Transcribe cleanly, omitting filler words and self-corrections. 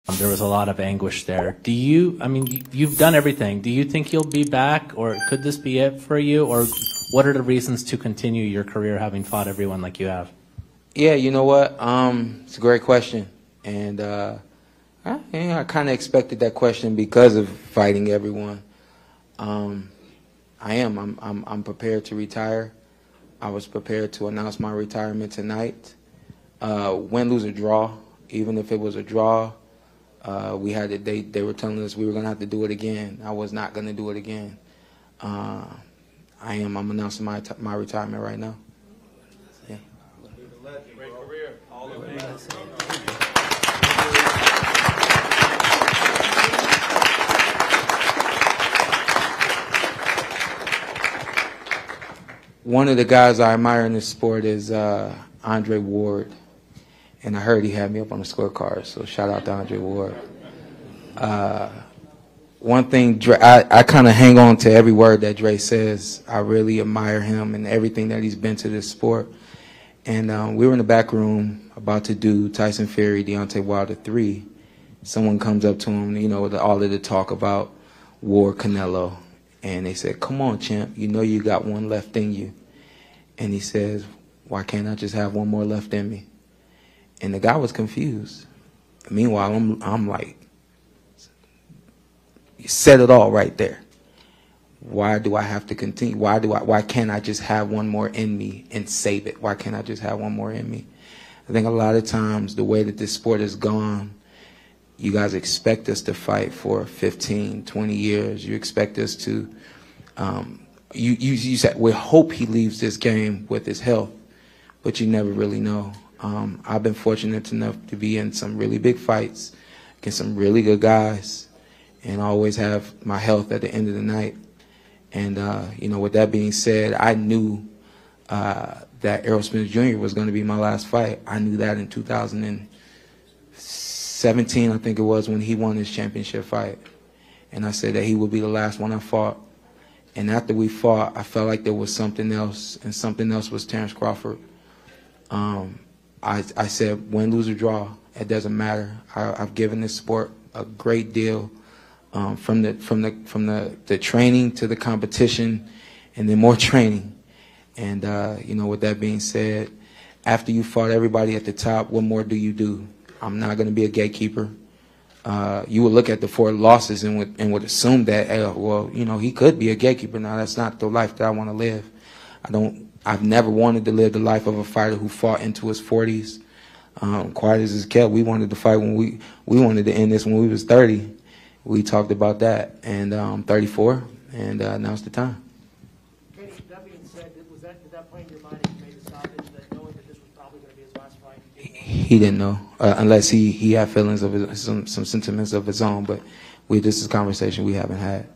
There was a lot of anguish there. Do you, I mean, you've done everything. Do you think you'll be back, or could this be it for you? Or what are the reasons to continue your career having fought everyone like you have? Yeah, you know what? It's a great question. And I kind of expected that question because of fighting everyone. I'm prepared to retire. I was prepared to announce my retirement tonight. Win, lose, or draw. Even if it was a draw, we had to, they were telling us we were going to have to do it again. I was not going to do it again. I'm announcing my retirement right now. Yeah. Great career. All of it. One of the guys I admire in this sport is Andre Ward. And I heard he had me up on the scorecard, so shout out to Andre Ward. One thing, I kind of hang on to every word that Dre says. I really admire him and everything that he's been to this sport. And we were in the back room about to do Tyson Fury, Deontay Wilder 3. Someone comes up to him, you know, all of the talk about Ward, Canelo. And they said, "Come on, champ, you know you got one left in you." And he says, "Why can't I just have one more left in me?" And the guy was confused. Meanwhile, I'm like, you said it all right there. Why do I have to continue? Why can't I just have one more in me and save it? Why can't I just have one more in me? I think a lot of times the way that this sport has gone, you guys expect us to fight for 15, 20 years. You expect us to, you said, we hope he leaves this game with his health, but you never really know. I've been fortunate enough to be in some really big fights against some really good guys and always have my health at the end of the night. And, you know, with that being said, I knew that Errol Spence Jr. was going to be my last fight. I knew that in 2017, I think it was, when he won his championship fight. And I said that he would be the last one I fought. And after we fought, I felt like there was something else, and something else was Terrence Crawford. I said, win, lose, or draw, it doesn't matter. I've given this sport a great deal, from the training to the competition, and then more training. And you know, with that being said, after you fought everybody at the top, what more do you do? I'm not going to be a gatekeeper. You would look at the 4 losses and would assume that, hey, well, you know, he could be a gatekeeper. Now, that's not the life that I want to live. I've never wanted to live the life of a fighter who fought into his 40s. Quiet as it's kept, we wanted to fight when we wanted to end this when we was 30. We talked about that, and I'm 34, and now it's the time. Kenny, that being said, did that play in your mind as you made the stoppage, that knowing that this was probably going to be his last fight? He didn't know, unless he had feelings of some sentiments of his own, but this is a conversation we haven't had.